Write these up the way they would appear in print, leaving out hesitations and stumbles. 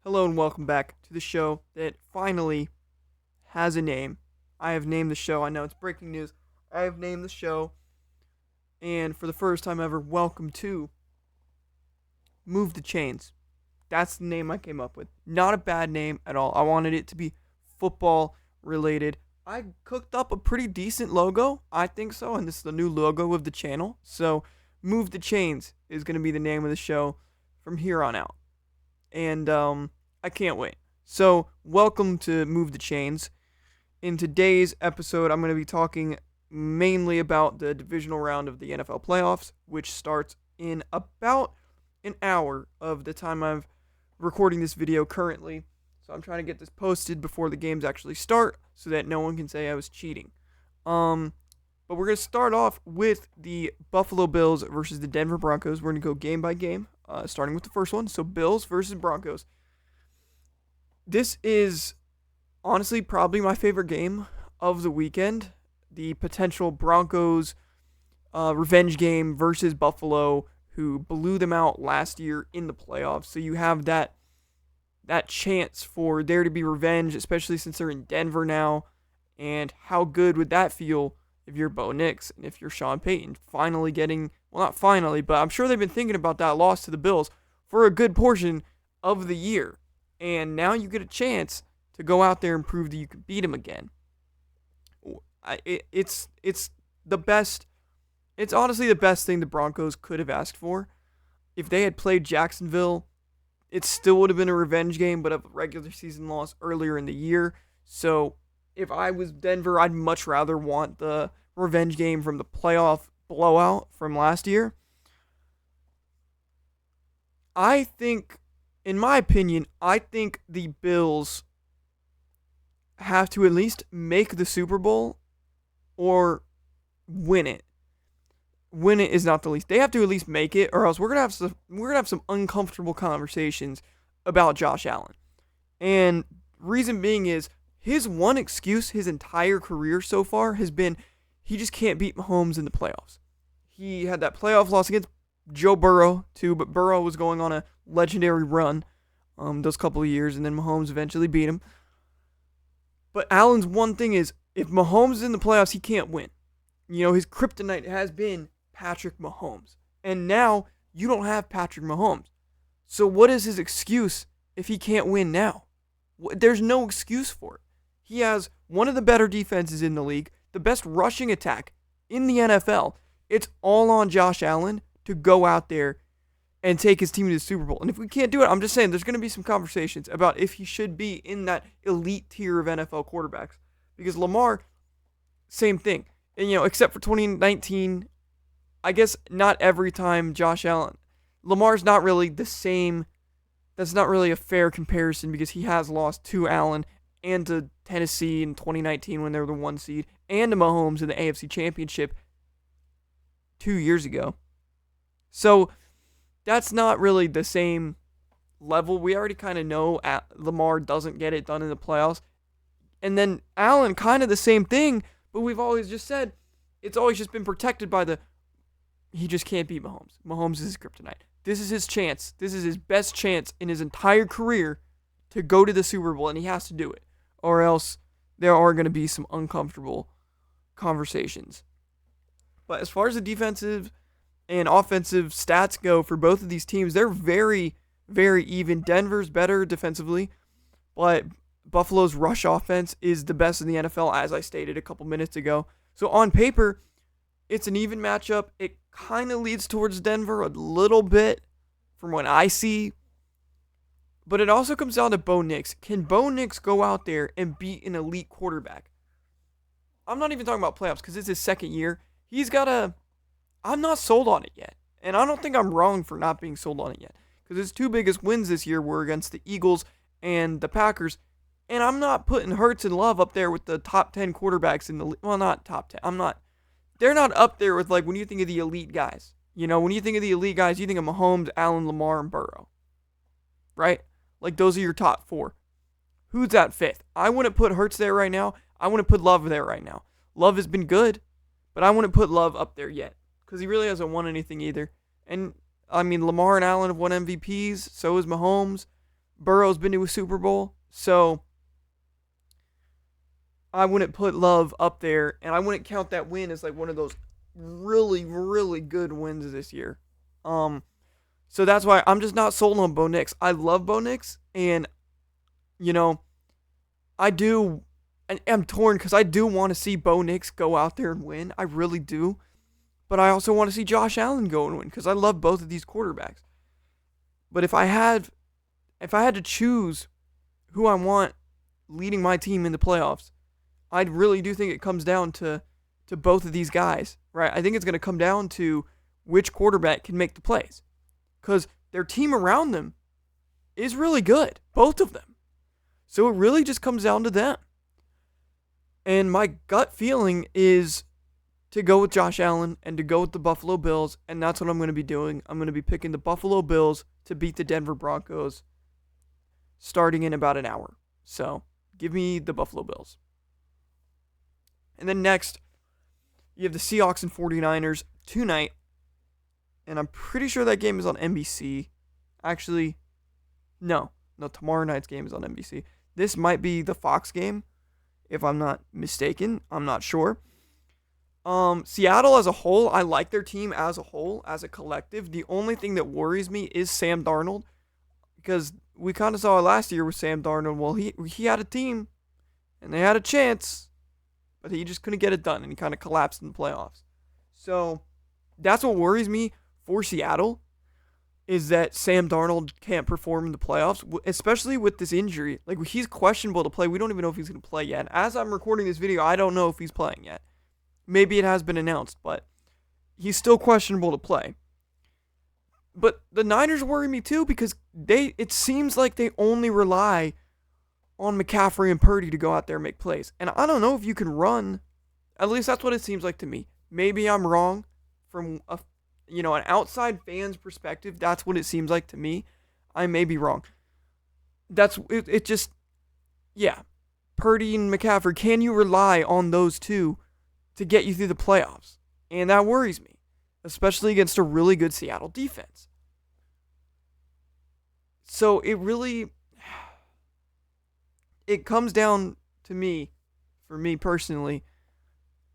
Hello and welcome back to the show that finally has a name. I have named the show. I know it's breaking news. I have named the show, and for the first time ever, welcome to Move the Chains. That's the name I came up with. Not a bad name at all. I wanted it to be football related. I cooked up a pretty decent logo. I think so, and this is the new logo of the channel. So, Move the Chains is going to be the name of the show from here on out. And I can't wait. So, welcome to Move the Chains. In today's episode, I'm going to be talking mainly about the divisional round of the NFL playoffs, which starts in about an hour of the time I'm recording this video currently. So, I'm trying to get this posted before the games actually start so that no one can say I was cheating. But we're going to start off with the Buffalo Bills versus the Denver Broncos. We're going to go game by game, starting with the first one. So, Bills versus Broncos. This is honestly probably my favorite game of the weekend. The potential Broncos revenge game versus Buffalo, who blew them out last year in the playoffs. So you have that chance for there to be revenge, especially since they're in Denver now. And how good would that feel if you're Bo Nix and if you're Sean Payton finally getting, well, not finally, but I'm sure they've been thinking about that loss to the Bills for a good portion of the year. And now you get a chance to go out there and prove that you can beat him again. It's the best. It's honestly the best thing the Broncos could have asked for. If they had played Jacksonville, it still would have been a revenge game, but a regular season loss earlier in the year. So if I was Denver, I'd much rather want the revenge game from the playoff blowout from last year. I think, in my opinion, I think the Bills have to at least make the Super Bowl or win it. Win it is not the least. They have to at least make it, or else we're gonna have some uncomfortable conversations about Josh Allen. And reason being is his one excuse his entire career so far has been he just can't beat Mahomes in the playoffs. He had that playoff loss against Joe Burrow too, but Burrow was going on a legendary run those couple of years, and then Mahomes eventually beat him. But Allen's one thing is, if Mahomes is in the playoffs, he can't win. You know, his kryptonite has been Patrick Mahomes. And now, you don't have Patrick Mahomes. So what is his excuse if he can't win now? There's no excuse for it. He has one of the better defenses in the league, the best rushing attack in the NFL. It's all on Josh Allen to go out there and take his team to the Super Bowl. And if we can't do it, I'm just saying there's going to be some conversations about if he should be in that elite tier of NFL quarterbacks. Because Lamar, same thing. And, except for 2019, I guess not every time Josh Allen. Lamar's not really the same. That's not really a fair comparison because he has lost to Allen and to Tennessee in 2019 when they were the 1 seed, and to Mahomes in the AFC Championship 2 years ago. So that's not really the same level. We already kind of know Lamar doesn't get it done in the playoffs. And then Allen, kind of the same thing, but we've always just said it's always just been protected by he just can't beat Mahomes. Mahomes is his kryptonite. This is his chance. This is his best chance in his entire career to go to the Super Bowl, and he has to do it. Or else there are going to be some uncomfortable conversations. But as far as the defensive and offensive stats go for both of these teams, they're very, very even. Denver's better defensively, but Buffalo's rush offense is the best in the NFL, as I stated a couple minutes ago. So on paper, it's an even matchup. It kind of leads towards Denver a little bit from what I see. But it also comes down to Bo Nix. Can Bo Nix go out there and beat an elite quarterback? I'm not even talking about playoffs because it's his second year. I'm not sold on it yet. And I don't think I'm wrong for not being sold on it yet. Because his two biggest wins this year were against the Eagles and the Packers. And I'm not putting Hurts and Love up there with the top 10 quarterbacks in the league. Well, not top 10. They're not up there with, when you think of the elite guys. When you think of the elite guys, you think of Mahomes, Allen, Lamar, and Burrow. Right? Those are your top 4. Who's at 5th? I wouldn't put Hurts there right now. I wouldn't put Love there right now. Love has been good, but I wouldn't put Love up there yet. Because he really hasn't won anything either. And, Lamar and Allen have won MVPs. So has Mahomes. Burrow's been to a Super Bowl, so I wouldn't put Love up there, and I wouldn't count that win as like one of those really, really good wins this year. So that's why I'm just not sold on Bo Nix. I love Bo Nix, and you know, I do, and I'm torn because I do want to see Bo Nix go out there and win. I really do, but I also want to see Josh Allen go and win because I love both of these quarterbacks. But if I had to choose who I want leading my team in the playoffs, I really do think it comes down to both of these guys, right? I think it's going to come down to which quarterback can make the plays because their team around them is really good, both of them. So it really just comes down to them. And my gut feeling is to go with Josh Allen and to go with the Buffalo Bills, and that's what I'm going to be doing. I'm going to be picking the Buffalo Bills to beat the Denver Broncos starting in about an hour. So give me the Buffalo Bills. And then next, you have the Seahawks and 49ers tonight. And I'm pretty sure that game is on NBC. Actually, no, tomorrow night's game is on NBC. This might be the Fox game, if I'm not mistaken. I'm not sure. Seattle as a whole, I like their team as a whole, as a collective. The only thing that worries me is Sam Darnold, because we kind of saw it last year with Sam Darnold. Well, he had a team, and they had a chance, but he just couldn't get it done, and he kind of collapsed in the playoffs. So that's what worries me for Seattle, is that Sam Darnold can't perform in the playoffs, especially with this injury. Like, he's questionable to play. We don't even know if he's going to play yet. As I'm recording this video, I don't know if he's playing yet. Maybe it has been announced, but he's still questionable to play. But the Niners worry me too because it seems like they only rely on McCaffrey and Purdy to go out there and make plays. And I don't know if you can run. At least that's what it seems like to me. Maybe I'm wrong from an outside fan's perspective. That's what it seems like to me. I may be wrong. That's it. Just Purdy and McCaffrey. Can you rely on those two to get you through the playoffs? And that worries me, especially against a really good Seattle defense. So it comes down to me, for me personally,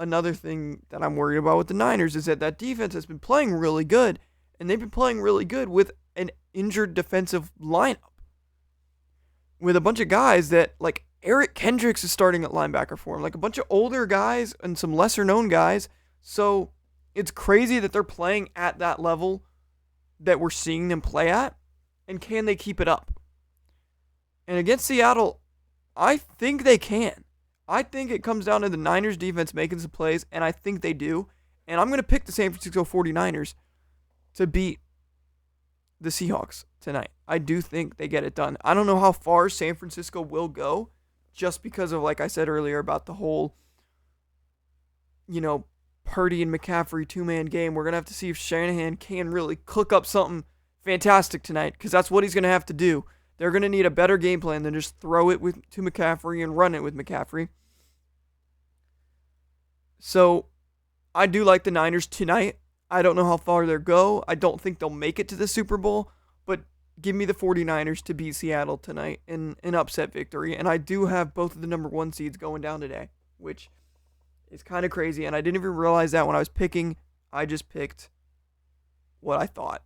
another thing that I'm worried about with the Niners is that defense has been playing really good, and they've been playing really good with an injured defensive lineup. With a bunch of guys that, like, Eric Kendricks is starting at linebacker for him, like a bunch of older guys and some lesser-known guys. So it's crazy that they're playing at that level that we're seeing them play at, and can they keep it up? And against Seattle, I think they can. I think it comes down to the Niners defense making some plays, and I think they do. And I'm going to pick the San Francisco 49ers to beat the Seahawks tonight. I do think they get it done. I don't know how far San Francisco will go, just because of, like I said earlier, about the whole, Purdy and McCaffrey two-man game. We're going to have to see if Shanahan can really cook up something fantastic tonight, because that's what he's going to have to do. They're going to need a better game plan than just throw it to McCaffrey and run it with McCaffrey. So I do like the Niners tonight. I don't know how far they'll go. I don't think they'll make it to the Super Bowl, but give me the 49ers to beat Seattle tonight in an upset victory. And I do have both of the number 1 seeds going down today, which is kind of crazy. And I didn't even realize that when I was picking. I just picked what I thought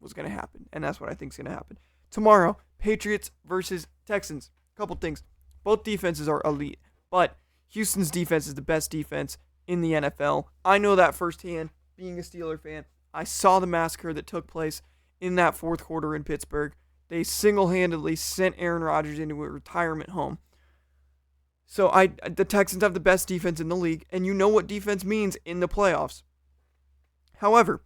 was going to happen. And that's what I think is going to happen. Tomorrow, Patriots versus Texans. Couple things. Both defenses are elite, but Houston's defense is the best defense in the NFL. I know that firsthand, being a Steeler fan. I saw the massacre that took place in that fourth quarter in Pittsburgh. They single-handedly sent Aaron Rodgers into a retirement home. So the Texans have the best defense in the league, and you know what defense means in the playoffs. However,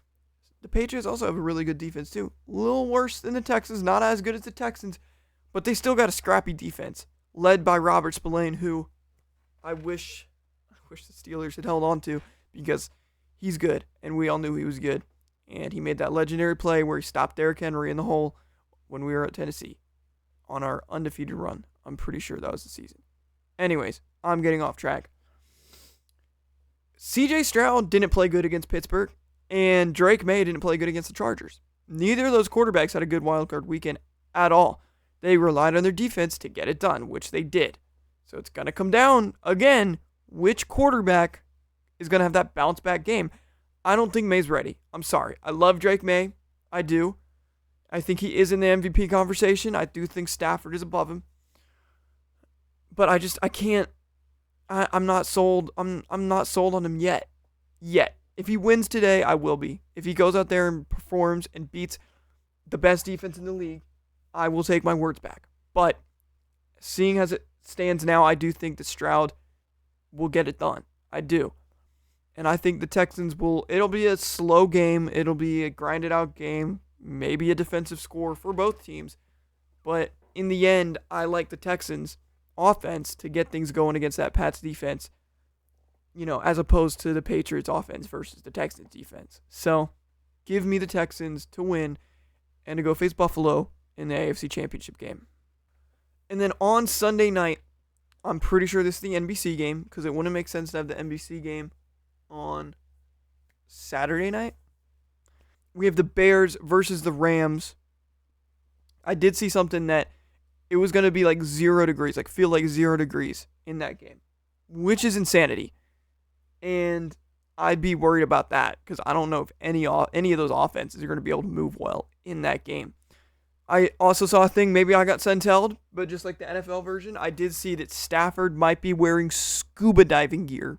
the Patriots also have a really good defense too. A little worse than the Texans, not as good as the Texans, but they still got a scrappy defense, led by Robert Spillane, who I wish the Steelers had held on to, because he's good, and we all knew he was good. And he made that legendary play where he stopped Derrick Henry in the hole when we were at Tennessee on our undefeated run. I'm pretty sure that was the season. Anyways, I'm getting off track. CJ Stroud didn't play good against Pittsburgh, and Drake May didn't play good against the Chargers. Neither of those quarterbacks had a good wildcard weekend at all. They relied on their defense to get it done, which they did. So it's going to come down, again, which quarterback is going to have that bounce back game. I don't think May's ready. I'm sorry. I love Drake May. I do. I think he is in the MVP conversation. I do think Stafford is above him. But I can't. I'm not sold. I'm not sold on him yet. If he wins today, I will be. If he goes out there and performs and beats the best defense in the league, I will take my words back. But seeing as it stands now, I do think that Stroud will get it done. I do. And I think the Texans it'll be a slow game. It'll be a grinded out game. Maybe a defensive score for both teams. But in the end, I like the Texans offense to get things going against that Pats defense, as opposed to the Patriots offense versus the Texans defense. So give me the Texans to win and to go face Buffalo in the AFC Championship game. And then on Sunday night, I'm pretty sure this is the NBC game because it wouldn't make sense to have the NBC game on Saturday night. We have the Bears versus the Rams. I did see something that it was going to be like 0 degrees, feel like 0 degrees in that game, which is insanity. And I'd be worried about that because I don't know if any of those offenses are going to be able to move well in that game. I also saw a thing, maybe I got sent-held, but just like the NFL version, I did see that Stafford might be wearing scuba diving gear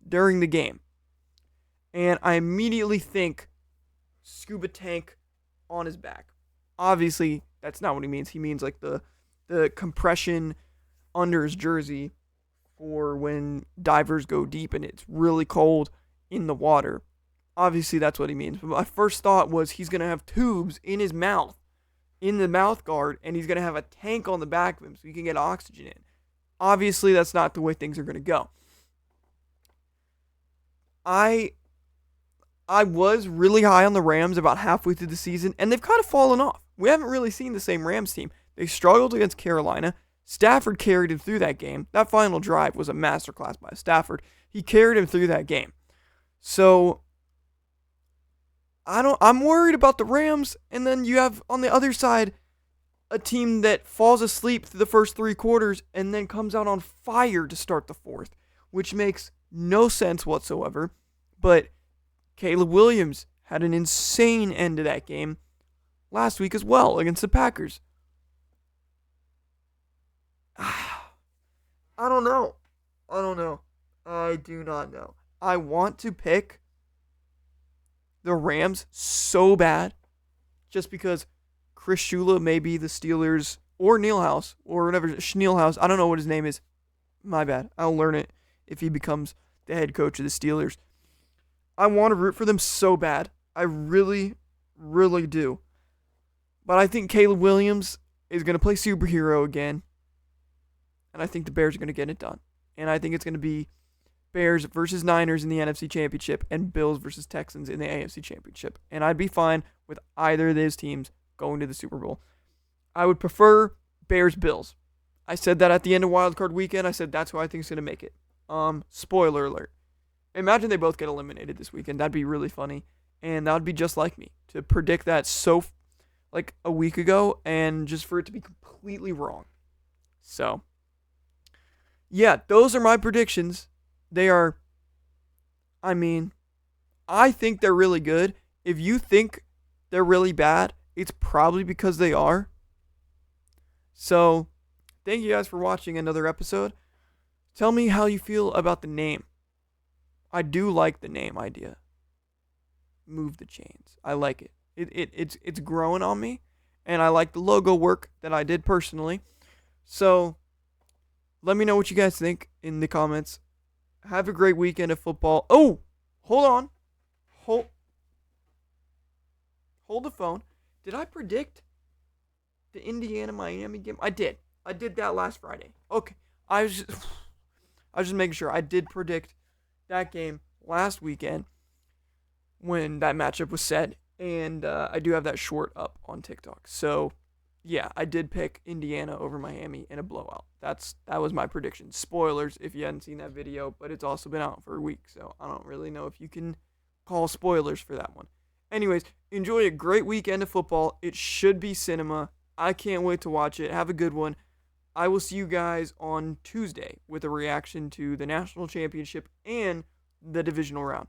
during the game. And I immediately think scuba tank on his back. Obviously, that's not what he means. He means like the compression under his jersey for when divers go deep and it's really cold in the water. Obviously, that's what he means. But my first thought was he's going to have tubes in his mouth, in the mouth guard, and he's going to have a tank on the back of him so he can get oxygen in. Obviously, that's not the way things are going to go. I was really high on the Rams about halfway through the season, and they've kind of fallen off. We haven't really seen the same Rams team. They struggled against Carolina. Stafford carried him through that game. That final drive was a masterclass by Stafford. He carried him through that game. So I'm worried about the Rams, and then you have on the other side a team that falls asleep through the first 3 quarters and then comes out on fire to start the fourth, which makes no sense whatsoever. But Caleb Williams had an insane end to that game last week as well against the Packers. I don't know. I do not know. I want to pick the Rams so bad just because Chris Shula may be the Steelers or Neilhouse or whatever, Schneelhouse. I don't know what his name is. My bad. I'll learn it if he becomes the head coach of the Steelers. I want to root for them so bad. I really, really do. But I think Caleb Williams is going to play superhero again. And I think the Bears are going to get it done. And I think it's going to be Bears versus Niners in the NFC Championship and Bills versus Texans in the AFC Championship. And I'd be fine with either of those teams going to the Super Bowl. I would prefer Bears-Bills. I said that at the end of Wild Card Weekend. I said that's who I think is going to make it. Spoiler alert. Imagine they both get eliminated this weekend. That'd be really funny. And that would be just like me to predict that like a week ago and just for it to be completely wrong. So, yeah, those are my predictions. They are, I think they're really good. If you think they're really bad, it's probably because they are. So, thank you guys for watching another episode. Tell me how you feel about the name. I do like the name idea. Move the Chains. I like it. It's growing on me, and I like the logo work that I did personally. So, let me know what you guys think in the comments. Have a great weekend of football. Oh, hold on. Hold the phone. Did I predict the Indiana-Miami game? I did. I did that last Friday. Okay. I was just making sure. I did predict that game last weekend when that matchup was set. And I do have that short up on TikTok. So, yeah, I did pick Indiana over Miami in a blowout. That was my prediction. Spoilers if you hadn't seen that video, but it's also been out for a week, so I don't really know if you can call spoilers for that one. Anyways, enjoy a great weekend of football. It should be cinema. I can't wait to watch it. Have a good one. I will see you guys on Tuesday with a reaction to the national championship and the divisional round.